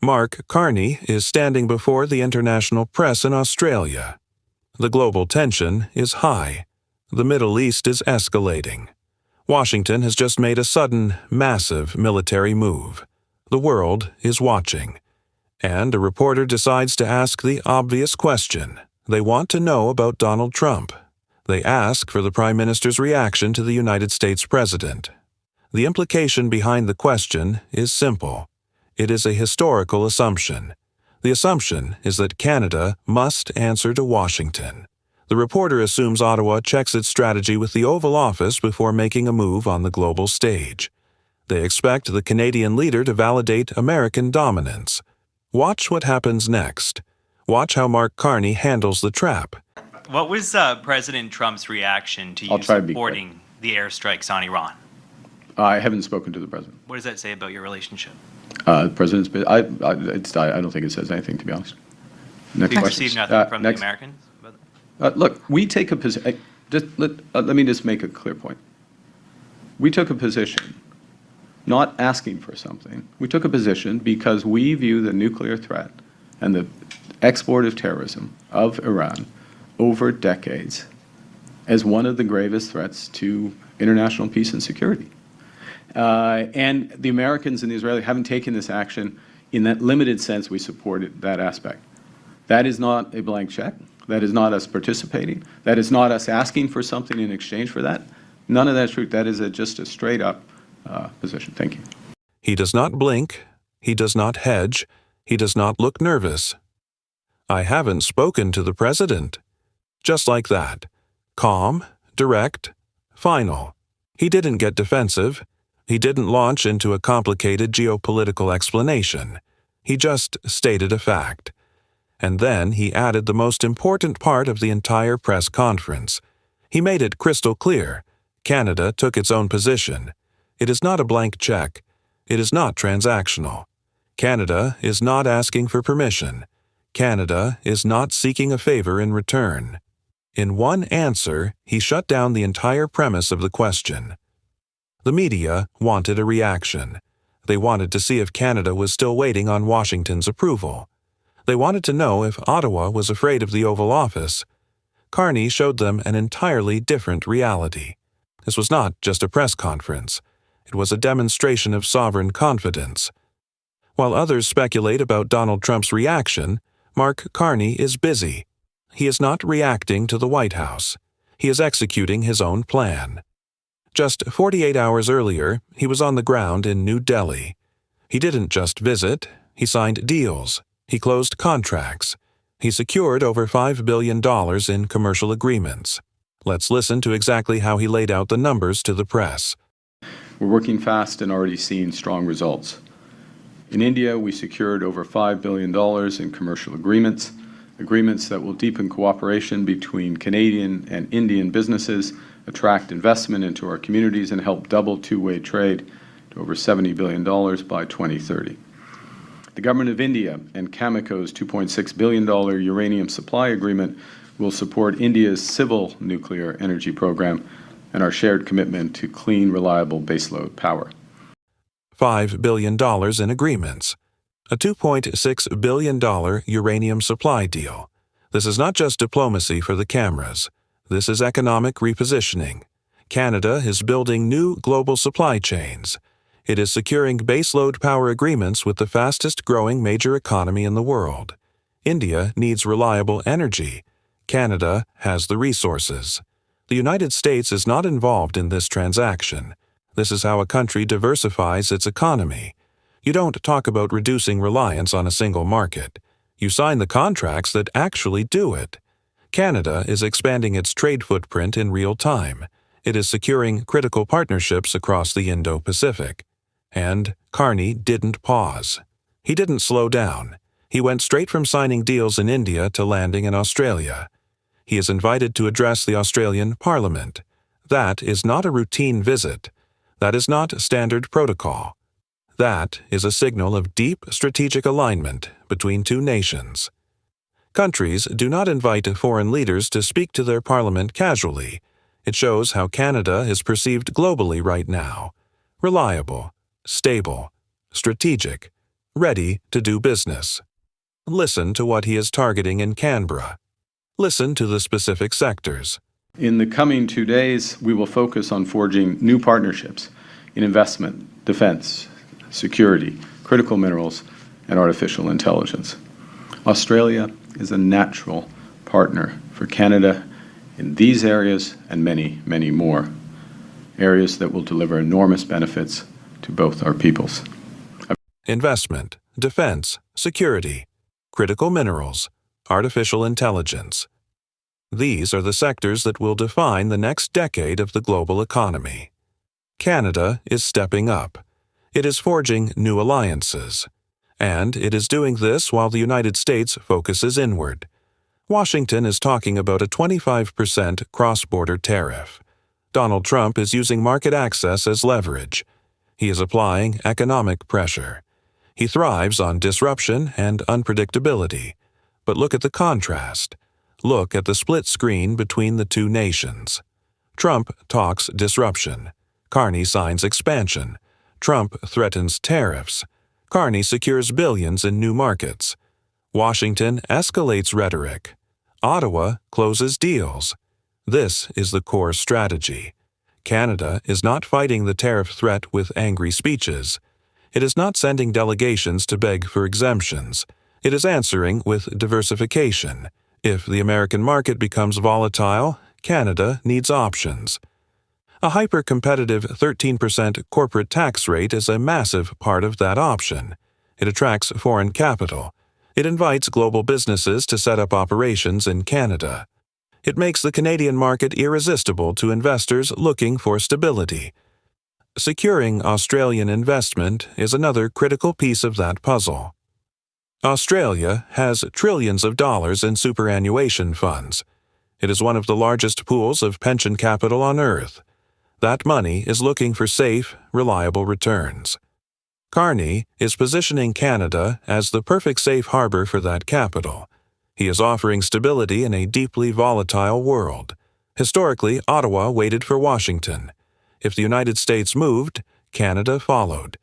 Mark Carney is standing before the international press in Australia. The global tension is high. The Middle East is escalating. Washington has just made a sudden, massive military move. The world is watching. And a reporter decides to ask the obvious question. They want to know about Donald Trump. They ask for the Prime Minister's reaction to the United States President. The implication behind the question is simple. It is a historical assumption. The assumption is that Canada must answer to Washington. The reporter assumes Ottawa checks its strategy with the Oval Office before making a move on the global stage. They expect the Canadian leader to validate American dominance. Watch what happens next. Watch how Mark Carney handles the trap. What was President Trump's reaction to you supporting the airstrikes on Iran? I haven't spoken to the president. What does that say about your relationship? The president's. I don't think it says anything, to be honest. Next You question. received nothing from the Americans? Look, we take a position. Let me just make a clear point. We took a position, not asking for something. We took a position because we view the nuclear threat and the export of terrorism of Iran over decades as one of the gravest threats to international peace and security. And the Americans and the Israelis haven't taken this action in that limited sense. We supported that aspect. That is not a blank check. That is not us participating. That is not us asking for something in exchange for that. None of that's true. That is just a straight-up position. Thank you. He does not blink. He does not hedge. He does not look nervous. I haven't spoken to the president. Just like that. Calm, direct, final. He didn't get defensive. He didn't launch into a complicated geopolitical explanation. He just stated a fact. And then he added the most important part of the entire press conference. He made it crystal clear. Canada took its own position. It is not a blank check. It is not transactional. Canada is not asking for permission. Canada is not seeking a favor in return. In one answer, he shut down the entire premise of the question. The media wanted a reaction. They wanted to see if Canada was still waiting on Washington's approval. They wanted to know if Ottawa was afraid of the Oval Office. Carney showed them an entirely different reality. This was not just a press conference. It was a demonstration of sovereign confidence. While others speculate about Donald Trump's reaction, Mark Carney is busy. He is not reacting to the White House. He is executing his own plan. Just 48 hours earlier, he was on the ground in New Delhi. He didn't just visit. He signed deals. He closed contracts. He secured over $5 billion in commercial agreements. Let's listen to exactly how he laid out the numbers to the press. We're working fast and already seeing strong results. In India, we secured over $5 billion in commercial agreements that will deepen cooperation between Canadian and Indian businesses, attract investment into our communities, and help double two-way trade to over $70 billion by 2030. The Government of India and Cameco's $2.6 billion uranium supply agreement will support India's civil nuclear energy program and our shared commitment to clean, reliable baseload power. $5 billion in agreements. A $2.6 billion uranium supply deal. This is not just diplomacy for the cameras. This is economic repositioning. Canada is building new global supply chains. It is securing baseload power agreements with the fastest-growing major economy in the world. India needs reliable energy. Canada has the resources. The United States is not involved in this transaction. This is how a country diversifies its economy. You don't talk about reducing reliance on a single market. You sign the contracts that actually do it. Canada is expanding its trade footprint in real time. It is securing critical partnerships across the Indo-Pacific. And Carney didn't pause. He didn't slow down. He went straight from signing deals in India to landing in Australia. He is invited to address the Australian Parliament. That is not a routine visit. That is not standard protocol. That is a signal of deep strategic alignment between two nations. Countries do not invite foreign leaders to speak to their parliament casually. It shows how Canada is perceived globally right now. Reliable, stable, strategic, ready to do business. Listen to what he is targeting in Canberra. Listen to the specific sectors. In the coming 2 days, we will focus on forging new partnerships in investment, defense, security, critical minerals, and artificial intelligence. Australia is a natural partner for Canada in these areas and many, many more, areas that will deliver enormous benefits to both our peoples. Investment, defense, security, critical minerals, artificial intelligence. These are the sectors that will define the next decade of the global economy. Canada is stepping up. It is forging new alliances. And it is doing this while the United States focuses inward. Washington is talking about a 25% cross-border tariff. Donald Trump is using market access as leverage. He is applying economic pressure. He thrives on disruption and unpredictability. But look at the contrast. Look at the split screen between the two nations. Trump talks disruption. Carney signs expansion. Trump threatens tariffs. Carney secures billions in new markets. Washington escalates rhetoric. Ottawa closes deals. This is the core strategy. Canada is not fighting the tariff threat with angry speeches. It is not sending delegations to beg for exemptions. It is answering with diversification. If the American market becomes volatile, Canada needs options. A hyper-competitive 13% corporate tax rate is a massive part of that option. It attracts foreign capital. It invites global businesses to set up operations in Canada. It makes the Canadian market irresistible to investors looking for stability. Securing Australian investment is another critical piece of that puzzle. Australia has trillions of dollars in superannuation funds. It is one of the largest pools of pension capital on Earth. That money is looking for safe, reliable returns. Carney is positioning Canada as the perfect safe harbor for that capital. He is offering stability in a deeply volatile world. Historically, Ottawa waited for Washington. If the United States moved, Canada followed.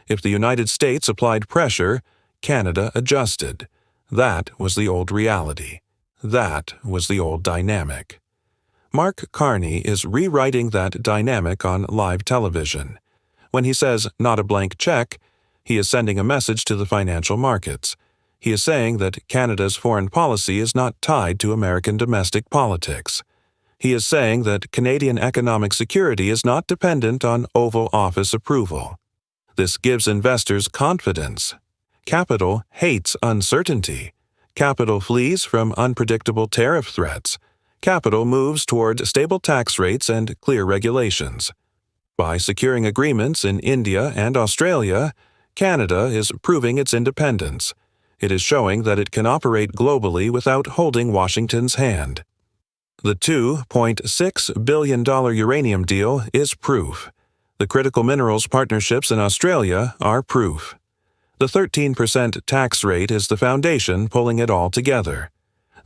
If the United States applied pressure, Canada adjusted. That was the old reality. That was the old dynamic. Mark Carney is rewriting that dynamic on live television. When he says, "not a blank check," he is sending a message to the financial markets. He is saying that Canada's foreign policy is not tied to American domestic politics. He is saying that Canadian economic security is not dependent on Oval Office approval. This gives investors confidence. Capital hates uncertainty. Capital flees from unpredictable tariff threats. Capital moves toward stable tax rates and clear regulations. By securing agreements in India and Australia, Canada is proving its independence. It is showing that it can operate globally without holding Washington's hand. The $2.6 billion uranium deal is proof. The critical minerals partnerships in Australia are proof. The 13% tax rate is the foundation pulling it all together.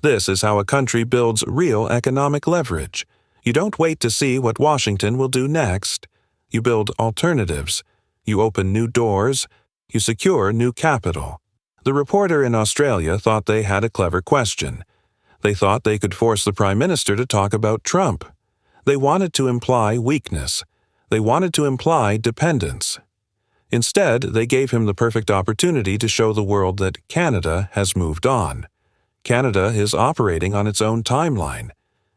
This is how a country builds real economic leverage. You don't wait to see what Washington will do next. You build alternatives. You open new doors. You secure new capital. The reporter in Australia thought they had a clever question. They thought they could force the Prime Minister to talk about Trump. They wanted to imply weakness. They wanted to imply dependence. Instead, they gave him the perfect opportunity to show the world that Canada has moved on. Canada is operating on its own timeline.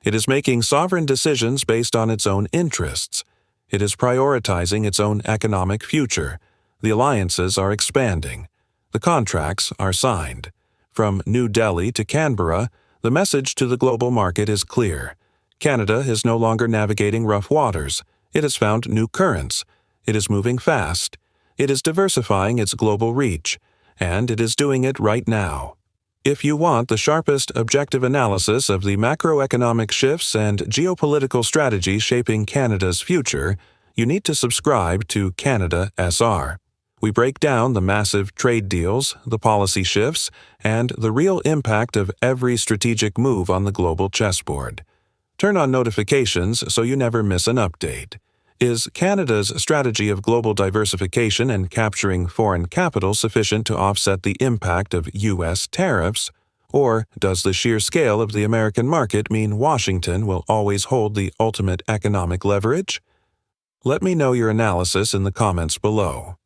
It is making sovereign decisions based on its own interests. It is prioritizing its own economic future. The alliances are expanding. The contracts are signed. From New Delhi to Canberra, the message to the global market is clear. Canada is no longer navigating rough waters. It has found new currents. It is moving fast. It is diversifying its global reach. And it is doing it right now. If you want the sharpest objective analysis of the macroeconomic shifts and geopolitical strategy shaping Canada's future, you need to subscribe to Canada SR. We break down the massive trade deals, the policy shifts, and the real impact of every strategic move on the global chessboard. Turn on notifications so you never miss an update. Is Canada's strategy of global diversification and capturing foreign capital sufficient to offset the impact of U.S. tariffs? Or does the sheer scale of the American market mean Washington will always hold the ultimate economic leverage? Let me know your analysis in the comments below.